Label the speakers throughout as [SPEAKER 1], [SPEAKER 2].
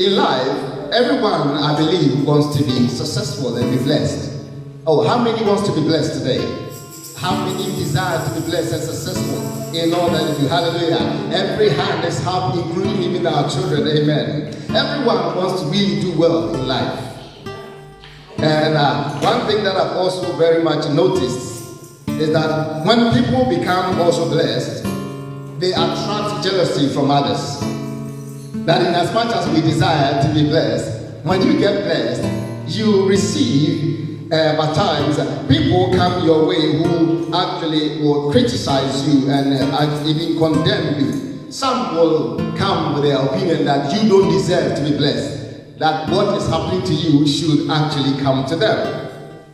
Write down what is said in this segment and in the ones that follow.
[SPEAKER 1] In life, everyone, I believe, wants to be successful and be blessed. Oh, how many wants to be blessed today? How many desire to be blessed and successful in all that they do? Hallelujah. Every hand is up, including even our children. Amen. Everyone wants to really do well in life. And one thing that I've also very much noticed is that when people become also blessed, they attract jealousy from others. That in as much as we desire to be blessed, when you get blessed, you receive at times people come your way who actually will criticize you and even condemn you. Some will come with their opinion that you don't deserve to be blessed, that what is happening to you should actually come to them.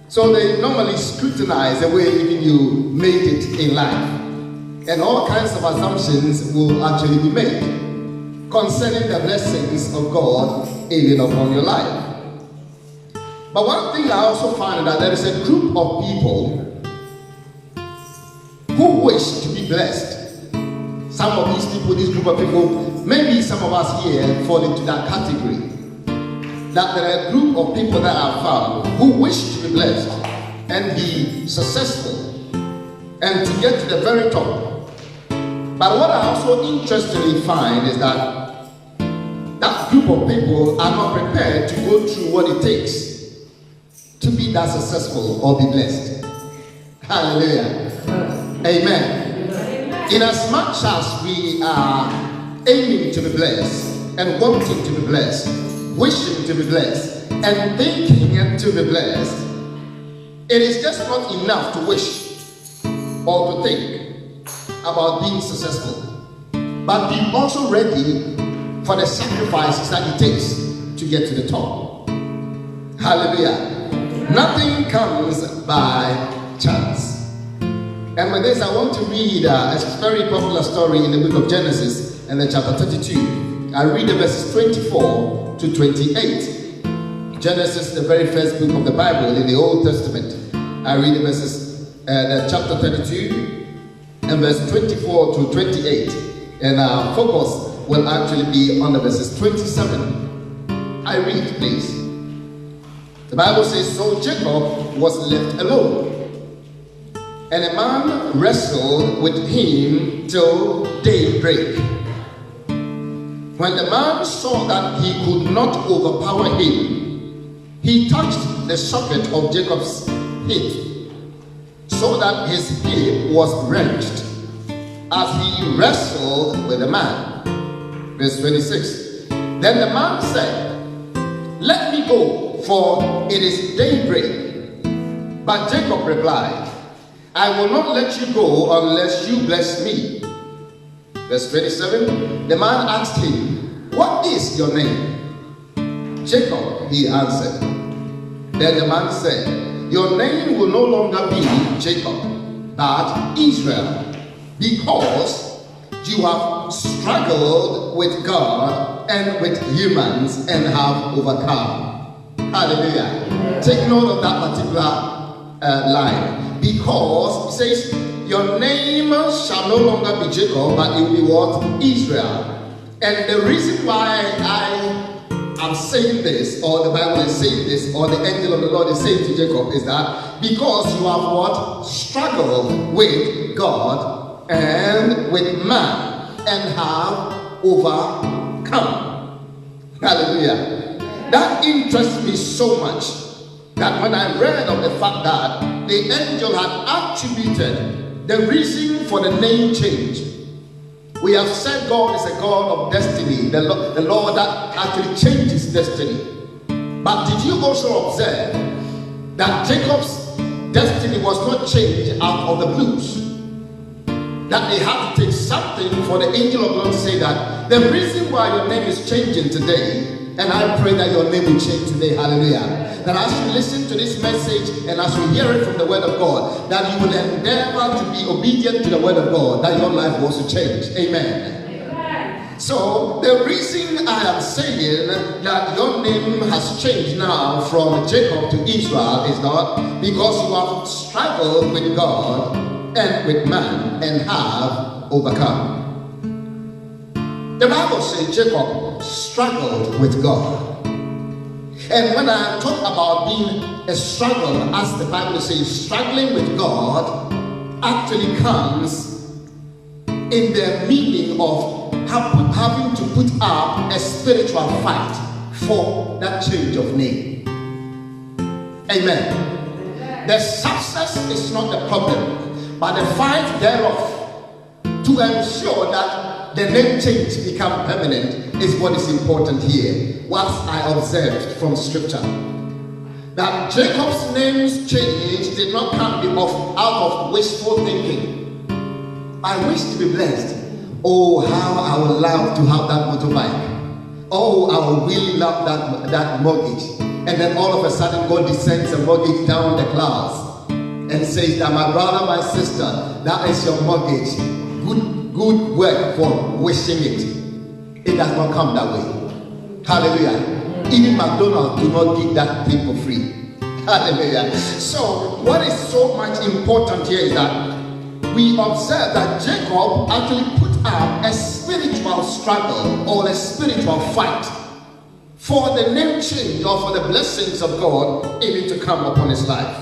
[SPEAKER 1] So they normally scrutinize the way even you made it in life. And all kinds of assumptions will actually be made concerning the blessings of God even upon your life. But one thing I also find that there is a group of people who wish to be blessed. Some of these people, this group of people, maybe some of us here fall into that category. That there are a group of people that are found who wish to be blessed and be successful and to get to the very top. But what I also interestingly find is that that group of people are not prepared to go through what it takes to be that successful or be blessed. Hallelujah. Amen. In as much as we are aiming to be blessed and wanting to be blessed, wishing to be blessed, and thinking to be blessed, it is just not enough to wish or to think about being successful, but be also ready for the sacrifices that it takes to get to the top. Hallelujah. Nothing comes by chance. And with this, I want to read a very popular story in the book of Genesis, and the chapter 32. I read the verses 24 to 28. Genesis, the very first book of the Bible in the Old Testament. I read the verses, the chapter 32, and verse 24 to 28. And our focus will actually be on the verses 27. I read, please. The Bible says, so Jacob was left alone, and a man wrestled with him till daybreak. When the man saw that he could not overpower him, he touched the socket of Jacob's hip, so that his hip was wrenched as he wrestled with the man. Verse 26. Then the man said, let me go, for it is daybreak. But Jacob replied, I will not let you go unless you bless me. Verse 27. The man asked him, what is your name? Jacob, he answered. Then the man said, your name will no longer be Jacob, but Israel, because you have struggled with God and with humans and have overcome. Hallelujah. Take note of that particular line. Because it says, your name shall no longer be Jacob, but it will be what? Israel. And the reason why I'm saying this, or the Bible is saying this, or the angel of the Lord is saying to Jacob, is that because you have what? Struggled with God and with man and have overcome. Hallelujah. That interests me so much that when I read of the fact that the angel had attributed the reason for the name change. We have said God is a God of destiny, the Lord that actually changes destiny. But did you also observe that Jacob's destiny was not changed out of the blues? That they had to take something for the angel of the Lord to say that the reason why your name is changing today, and I pray that your name will change today, hallelujah. That as you listen to this message and as you hear it from the word of God, that you will endeavor to be obedient to the word of God, that your life will also change. Amen. Amen. So the reason I am saying that your name has changed now from Jacob to Israel is not because you have struggled with God and with man and have overcome. The Bible says Jacob struggled with God. And when I talk about being a struggle, as the Bible says, struggling with God actually comes in the meaning of having to put up a spiritual fight for that change of name. Amen. The success is not the problem, but the fight thereof to ensure that the name change become permanent is what is important here. What I observed from scripture, that Jacob's name's change did not come out of wishful thinking. I wish to be blessed. Oh, how I would love to have that motorbike. Oh, I would really love that mortgage. And then all of a sudden God descends a mortgage down the clouds and says that my brother, my sister, that is your mortgage. Good work for wishing it. It does not come that way. Hallelujah. Even McDonald's do not give that thing for free. Hallelujah. So what is so much important here is that we observe that Jacob actually put up a spiritual struggle or a spiritual fight for the name change or for the blessings of God even to come upon his life.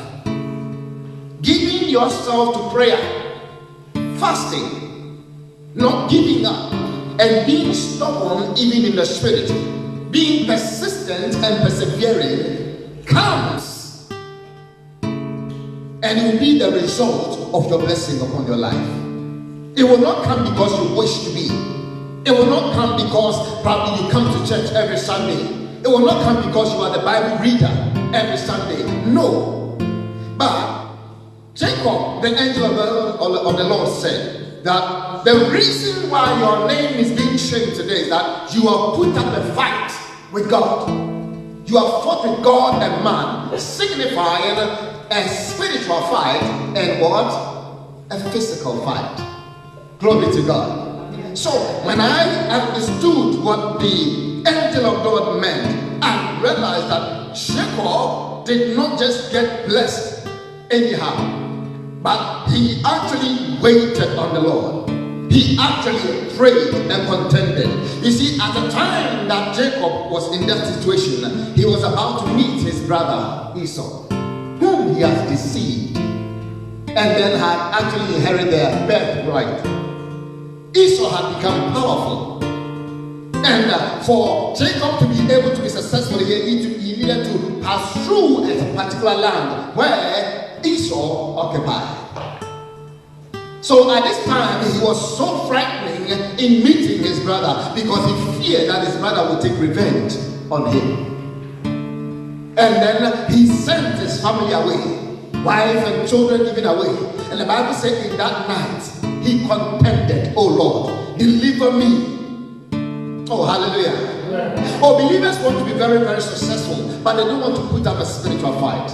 [SPEAKER 1] Giving yourself to prayer, fasting, not giving up, and being stubborn even in the spirit, being persistent and persevering comes, and it will be the result of your blessing upon your life. It will not come because you wish to be. It will not come because probably you come to church every Sunday. It will not come because you are the Bible reader every Sunday. No. But Jacob, the angel of the Lord, said that the reason why your name is being changed today is that you have put up a fight with God. You have fought with God and man, signifying a spiritual fight and what? A physical fight. Glory to God. So when I understood what the angel of God meant, I realized that Jacob did not just get blessed anyhow, but he actually waited on the Lord. He actually prayed and contended. You see, at the time that Jacob was in that situation, he was about to meet his brother Esau, whom he has deceived, and then had actually inherited their birthright. Esau had become powerful, and for Jacob to be able to be successful, he needed to pass through a particular land where Esau occupied. So at this time, he was so frightening in meeting his brother because he feared that his brother would take revenge on him. And then he sent his family away, wife and children even away. And the Bible said in that night, he contended, "Oh Lord, deliver me." Oh, hallelujah. Oh, believers want to be very, very successful, but they don't want to put up a spiritual fight.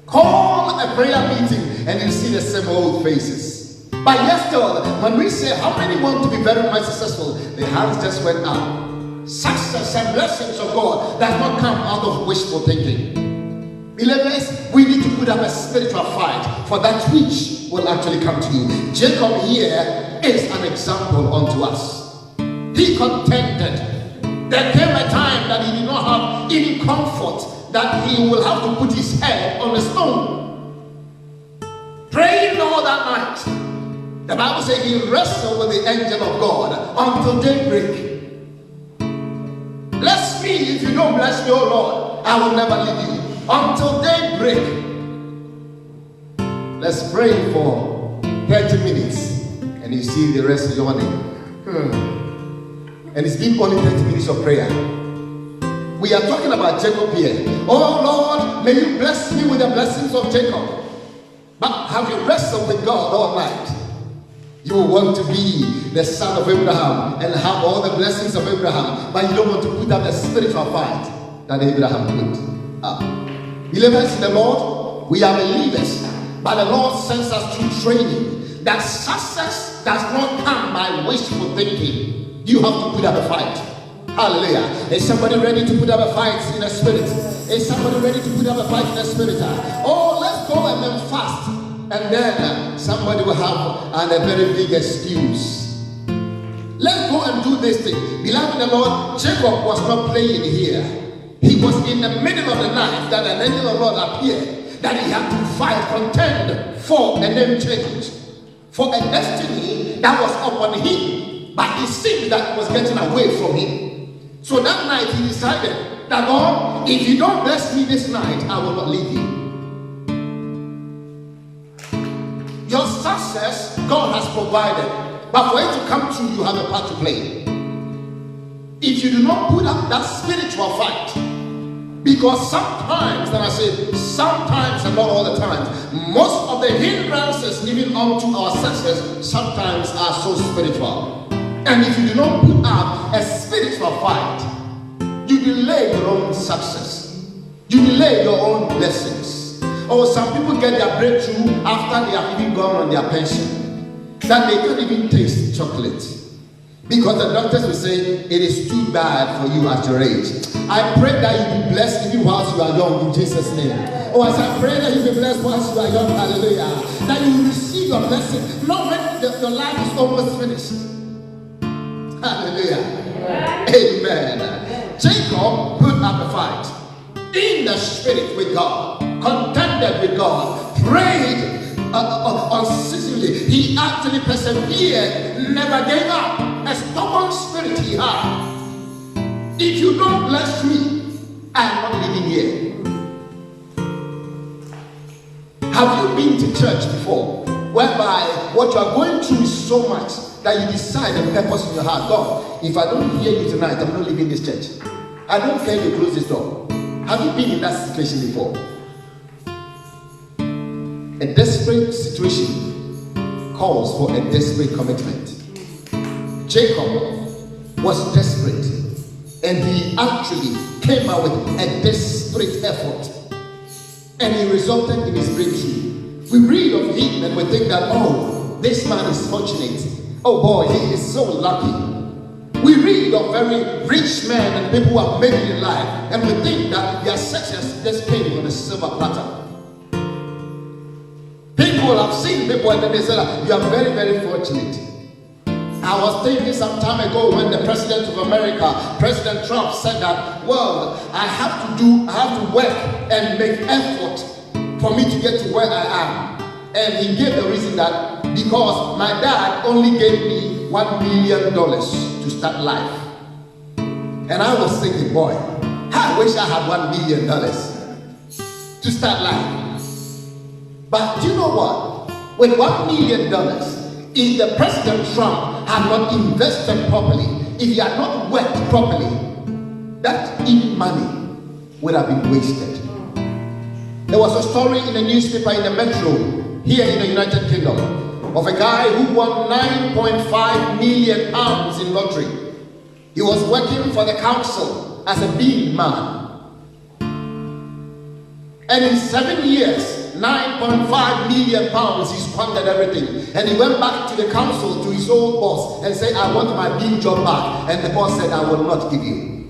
[SPEAKER 1] Call a prayer meeting and you see the same old faces. But yes, still, when we say how many want to be very much successful, the hands just went up. Success and blessings of God does not come out of wishful thinking. Believers, we need to put up a spiritual fight for that which will actually come to you. Jacob here is an example unto us. He contended. There came a time that he did not have any comfort, that he will have to put his head on a stone. Praying all that night. The Bible says he wrestled with the angel of God until daybreak. Bless me if you don't bless me, oh Lord, I will never leave you. Until daybreak. Let's pray for 30 minutes and you see the rest yawning. And it's been only 30 minutes of prayer. We are talking about Jacob here. Oh Lord, may you bless me with the blessings of Jacob. But have you wrestled with God all night? You will want to be the son of Abraham and have all the blessings of Abraham, but you don't want to put up a spiritual fight that Abraham put up. Believers in the Lord, we are believers, but the Lord sends us through training. That success does not come by wishful thinking. You have to put up a fight. Hallelujah. Is somebody ready to put up a fight in the spirit? Is somebody ready to put up a fight in the spirit? Oh, let's go and then fast. And then somebody will have a very big excuse. and do this thing. Beloved the Lord, Jacob was not playing here. He was in the middle of the night that an angel of the Lord appeared, that he had to fight, contend for a name change, for a destiny that was upon him, but it seemed that it was getting away from him. So that night he decided that, God, if you don't bless me this night, I will not leave you. Your success, God has provided, but for it to come true, you have a part to play. If you do not put up that spiritual fight, because sometimes, and I say sometimes and not all the time, most of the hindrances even unto our success sometimes are so spiritual. And if you do not put up a spiritual fight, you delay your own success. You delay your own blessings. Or some people get their breakthrough after they have even gone on their pension, that they can't even taste chocolate, because the doctors will say it is too bad for you at your age. I pray that you be blessed even whilst you are young in Jesus' name. Oh, as I pray that you be blessed whilst you are young, hallelujah, that you will receive your blessing, not when your life is almost finished. Hallelujah. Amen. Jacob put up a fight in the spirit with God, contended with God, prayed unceasingly. He actually persevered, never gave up. A stubborn spirit he had. If you don't bless me, I am not living here. Have you been to church before, whereby what you are going through is so much that you decide and purpose in your heart, God, if I don't hear you tonight, I'm not leaving this church. I don't care if you close this door. Have you been in that situation before? A desperate situation calls for a desperate commitment. Jacob was desperate, and he actually came out with a desperate effort, and it resulted in his breakthrough. We read of him and we think that, oh, this man is fortunate. Oh boy, he is so lucky. We read of very rich men and people who have made it in life, and we think that their success just came on a silver platter. People have seen people and then they say that you are very, very fortunate. I was thinking some time ago when the President of America, President Trump, said that, well, I have to work and make effort for me to get to where I am. And he gave the reason that because my dad only gave me $1 million to start life. And I was thinking, boy, I wish I had $1 million to start life. But do you know what? With $1 million, if the President Trump had not invested properly, if he had not worked properly, that money would have been wasted. There was a story in a newspaper in the Metro here in the United Kingdom of a guy who won £9.5 million in lottery. He was working for the council as a bean man. And in 7 years, £9.5 million, he squandered everything. And he went back to the council, to his old boss, and said, I want my bean job back. And the boss said, I will not give you.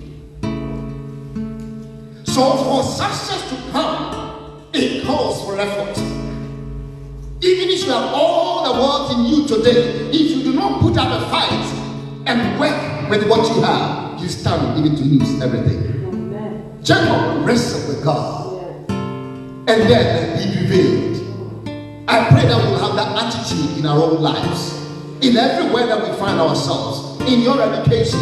[SPEAKER 1] So for success to come, it calls for effort. Even if you have all the wealth in you today, if you do not put up a fight and work with what you have, you stand even to lose everything. Jacob wrestled with God. And then he prevailed. I pray that we'll have that attitude in our own lives. In everywhere that we find ourselves. In your education,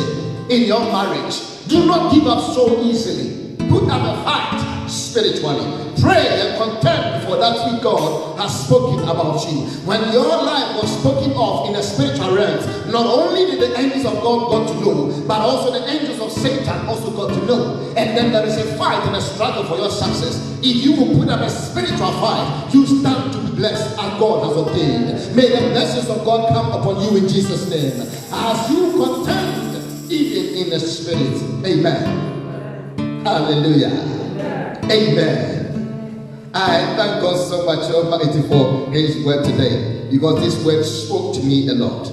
[SPEAKER 1] in your marriage. Do not give up so easily. Put up a fight spiritually. Pray and contend for that which God has spoken about you. When your life was spoken of in the spiritual realms, not only did the angels of God got to know, but also the angels of Satan also got to know. And then there is a fight and a struggle for your success. If you will put up a spiritual fight, you stand to be blessed as God has ordained. May the blessings of God come upon you in Jesus' name. As you contend even in the spirit. Amen. Hallelujah. Amen. I thank God so much, Almighty, for His word today, because this word spoke to me a lot.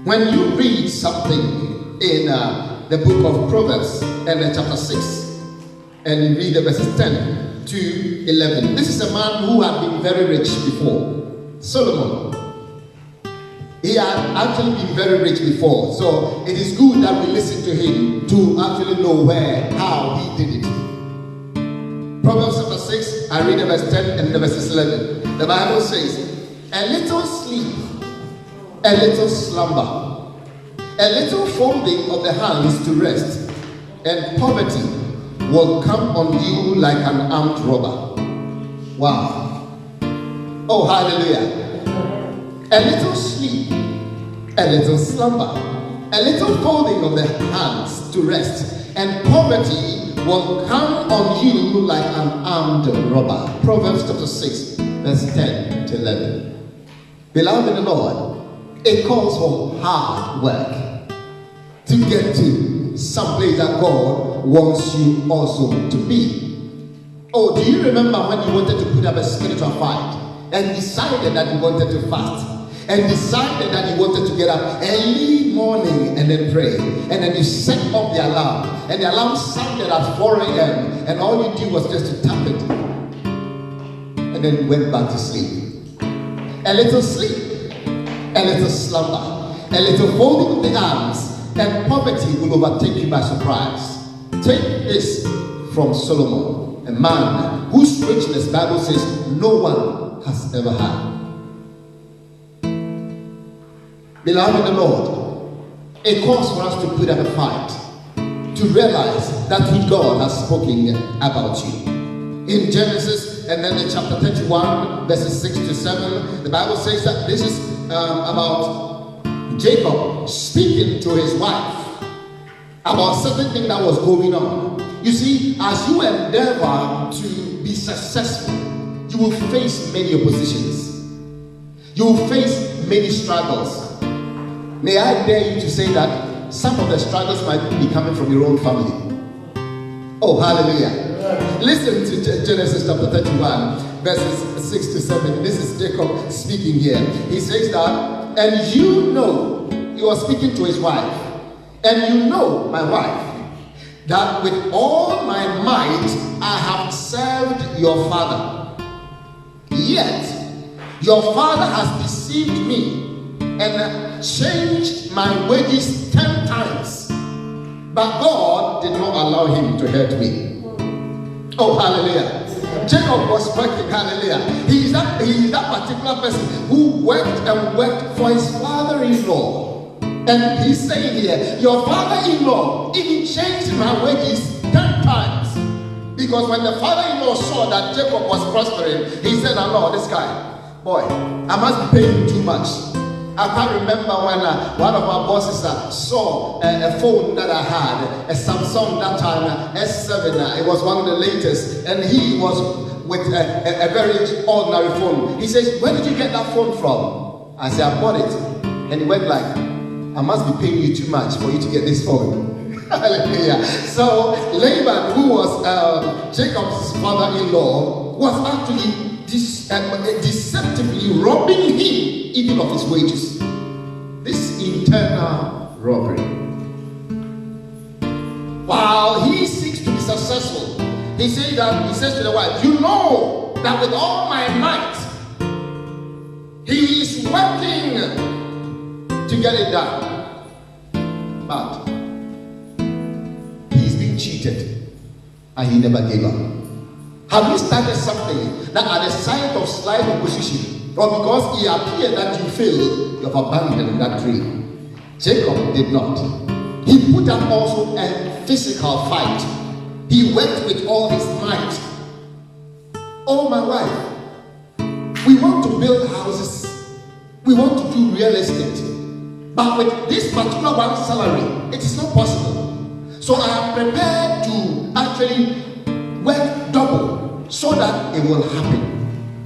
[SPEAKER 1] When you read something in the book of Proverbs, and chapter 6, and you read the verses 10 to 11, this is a man who had been very rich before, Solomon. He had actually been very rich before, so it is good that we listen to him to actually know how he did it. Proverbs chapter 6, I read the verse 10 and the verse 11. The Bible says, a little sleep, a little slumber, a little folding of the hands to rest, and poverty will come on you like an armed robber. Wow. Oh, hallelujah. A little sleep, a little slumber, a little folding of the hands to rest, and poverty will come on you like an armed robber. Proverbs chapter 6, verse 10 to 11. Beloved in the Lord, it calls for hard work to get to some place that God wants you also to be. Oh, do you remember when you wanted to put up a spiritual fight and decided that you wanted to fast? And decided that you wanted to get up early morning and then pray. And then you set up the alarm. And the alarm sounded at 4 a.m. And all you did was just to tap it. And then you went back to sleep. A little sleep, a little slumber, a little folding of the arms, and poverty will overtake you by surprise. Take this from Solomon, a man whose richness, Bible says, no one has ever had. Beloved in the Lord, it calls for us to put up a fight, to realize that God has spoken about you. In Genesis, and then in chapter 31, verses 6 to 7, the Bible says that this is about Jacob speaking to his wife about certain thing that was going on. You see, as you endeavor to be successful, you will face many oppositions. You will face many struggles. May I dare you to say that some of the struggles might be coming from your own family. Oh, hallelujah. Listen to Genesis chapter 31, verses 6 to 7. This is Jacob speaking here. He says that, and you know, he was speaking to his wife, and you know, my wife, that with all my might I have served your father. Yet, your father has deceived me and changed my wages 10 times. But God did not allow him to hurt me. Oh, hallelujah. Jacob was working, hallelujah. He is that particular person who worked and worked for his father-in-law. And he's saying here, your father-in-law even changed my wages 10 times. Because when the father-in-law saw that Jacob was prospering, he said, oh Lord, this guy, boy, I must be paying too much. I can't remember when one of our bosses saw a phone that I had, a Samsung that time, S7. It was one of the latest, and he was with a very ordinary phone. He says, where did you get that phone from? I said, I bought it. And he went like, I must be paying you too much for you to get this phone. Hallelujah. So Laban, who was Jacob's father-in-law, was actually deceptively robbing him even of his wages. This internal robbery. While he seeks to be successful, he says to the wife, you know that with all my might he is working to get it done, but he's been cheated and he never gave up. Have you started something that at the sight of slight opposition, or because it appeared that you failed, you have abandoned that dream? Jacob did not. He put up also a physical fight. He worked with all his might. Oh, my wife, we want to build houses. We want to do real estate. But with this particular one salary, it is not possible. So I am prepared to actually work double so that it will happen.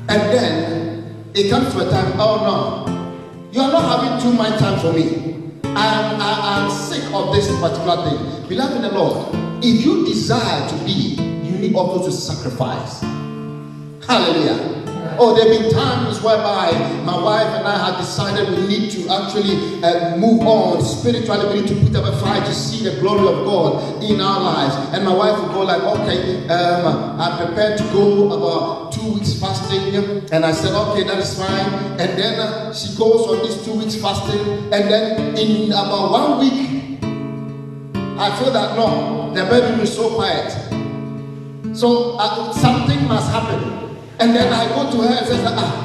[SPEAKER 1] And then it comes to a time, oh no, you are not having too much time for me. I'm sick of this particular thing. Beloved in the Lord, if you desire to be, you need also to sacrifice. Hallelujah. Oh, there have been times whereby my wife and I had decided we need to actually move on spiritually. We need to put up a fight to see the glory of God in our lives. And my wife would go like, okay, I'm prepared to go about 2 2 weeks fasting, and I said, okay, that is fine. And then she goes on this 2 weeks fasting, and then in about 1 week, I feel that no, the bedroom is so quiet. So something must happen. And then I go to her and say,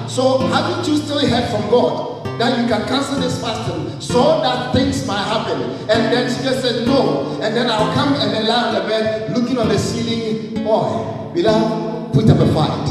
[SPEAKER 1] so haven't you still heard from God that you can cancel this fasting so that things might happen? And then she just said no. And then I'll come and then lie on the bed looking on the ceiling. Boy, beloved, put up a fight.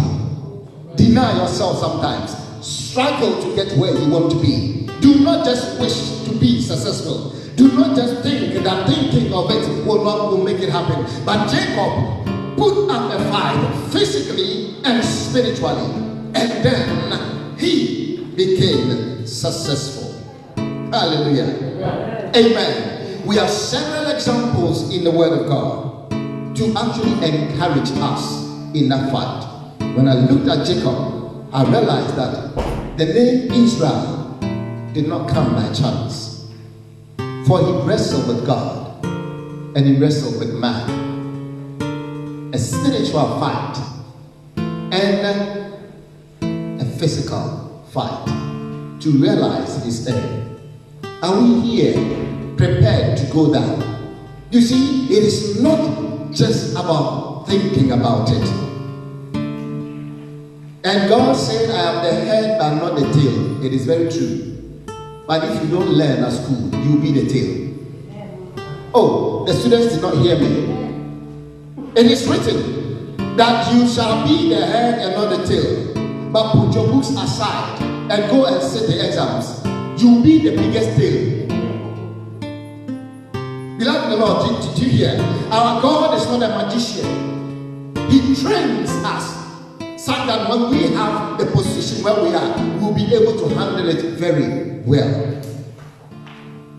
[SPEAKER 1] Deny yourself sometimes. Struggle to get where you want to be. Do not just wish to be successful. Do not just think that thinking of it will make it happen. But Jacob put up a fight physically and spiritually, and then he became successful. Hallelujah. Amen. We have several examples in the Word of God to actually encourage us in that fight. When I looked at Jacob, I realized that the name Israel did not come by chance, for he wrestled with God and he wrestled with man. A spiritual fight and a physical fight to realize his aim. Are we here prepared to go down? You see, it is not just about thinking about it. And God said, I am the head and not the tail. It is very true. But if you don't learn at school, you'll be the tail. Oh, the students did not hear me. It is written that you shall be the head and not the tail. But put your books aside and go and sit the exams. You'll be the biggest tail. Beloved in the Lord, did you hear? Our God is not a magician. He trains us so that when we have the position where we are, we'll be able to handle it very well.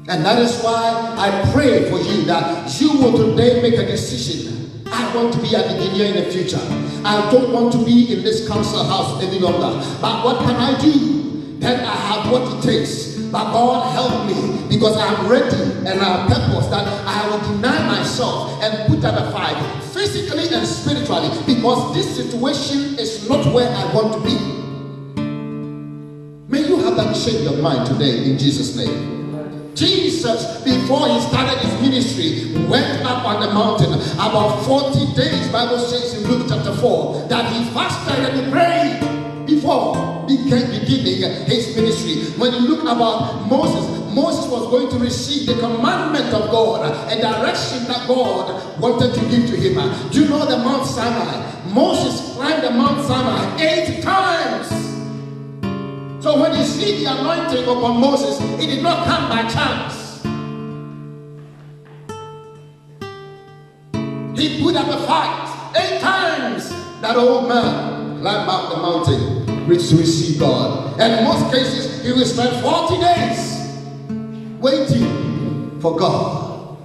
[SPEAKER 1] And that is why I pray for you that you will today make a decision. I want to be an engineer in the future. I don't want to be in this council house any longer. But what can I do? Then I have what it takes. But God help me, because I'm ready and I have purpose that I will deny myself and put up a fight physically and spiritually, because this situation is not where I want to be. May you have that change of mind today in Jesus' name. Jesus, before he started his ministry, went up on the mountain about 40 days. Bible says in Luke chapter 4 that he fasted and he prayed before beginning his ministry. When you look about Moses was going to receive the commandment of God, a direction that God wanted to give to him. Do you know the Mount Sinai? Moses climbed the Mount Sinai 8 times. So when you see the anointing upon Moses, it did not come by chance. He put up a fight 8 times. That old man climbed up the mountain to receive God. And in most cases, he will spend 40 days waiting for God.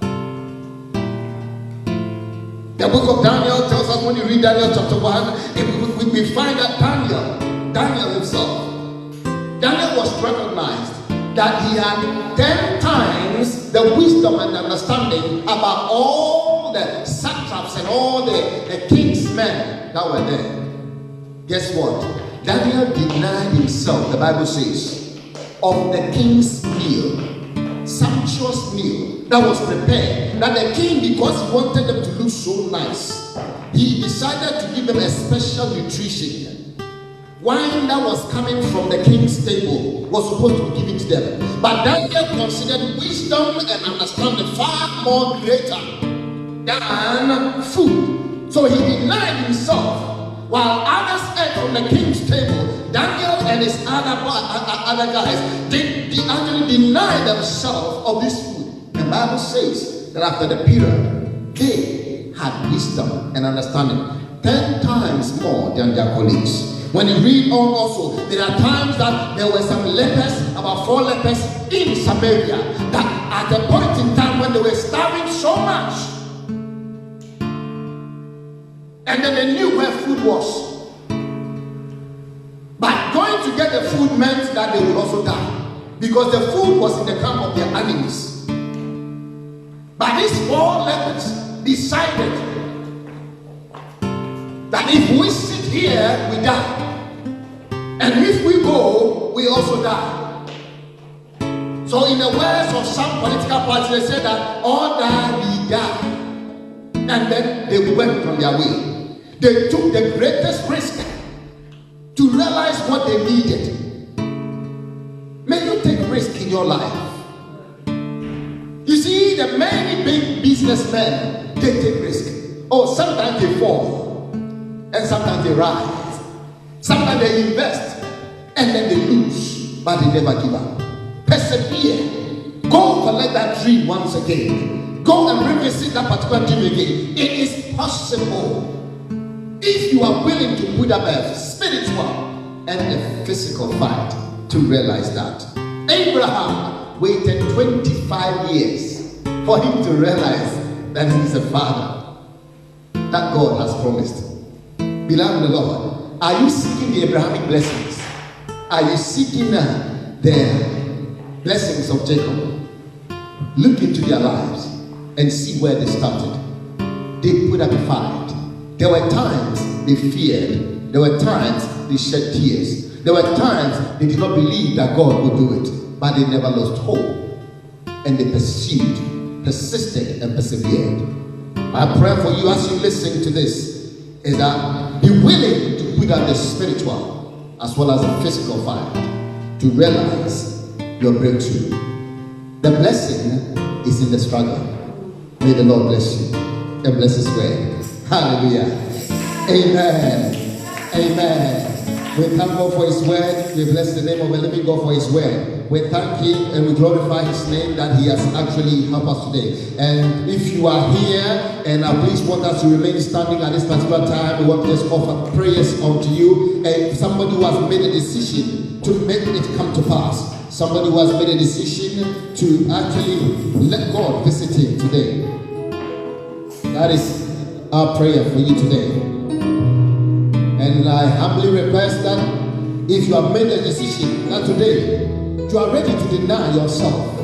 [SPEAKER 1] The book of Daniel tells us, when you read Daniel chapter 1, we find that Daniel himself, Daniel was recognized that he had 10 times the wisdom and understanding about all the satraps and all the king's men that were there. Guess what? Daniel denied himself, the Bible says, of the king's meal, sumptuous meal that was prepared. That the king, because he wanted them to look so nice, he decided to give them a special nutrition. Wine that was coming from the king's table was supposed to be given to them. But Daniel considered wisdom and understanding far more greater than food. So he denied himself. While others ate from the king's table, Daniel and his other guys, they actually denied themselves of this food. The Bible says that after the period, they had wisdom and understanding 10 times more than their colleagues. When you read on also, there are times that there were some lepers, about 4 lepers in Samaria, that at a point in time when they were starving so much, and then they knew where food was. But going to get the food meant that they would also die, because the food was in the camp of their enemies. But these 4 lepers decided that if we sit here, we die. And if we go, we also die. So in the words of some political parties, they say that all die, we die. And then they went on their way. They took the greatest risk to realize what they needed. May you take risk in your life. You see, the many big businessmen, they take risk. Oh, sometimes they fall, and sometimes they rise. Sometimes they invest, and then they lose, but they never give up. Persevere. Go collect that dream once again. Go and revisit that particular dream again. It is possible if you are willing to put up a spiritual and a physical fight to realize that. Abraham waited 25 years for him to realize that he is a father that God has promised. Beloved in the Lord, are you seeking the Abrahamic blessings? Are you seeking the blessings of Jacob? Look into their lives and see where they started. They put up a fight. There were times they feared. There were times they shed tears. There were times they did not believe that God would do it, but they never lost hope. And they pursued, persisted, and persevered. My prayer for you as you listen to this is that be willing to put up the spiritual as well as the physical fight to realize your breakthrough. The blessing is in the struggle. May the Lord bless you and bless His word. Hallelujah. Amen. Amen. We thank God for His word. We bless the name of the living God for His word. We thank Him and we glorify His name that He has actually helped us today. And if you are here and please want us to remain standing at this particular time, we want to just offer prayers unto you. And somebody who has made a decision to make it come to pass. Somebody who has made a decision to actually let God visit him today. That is our prayer for you today. And I humbly request that if you have made a decision that today you are ready to deny yourself,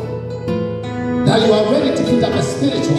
[SPEAKER 1] that you are ready to put up a spiritual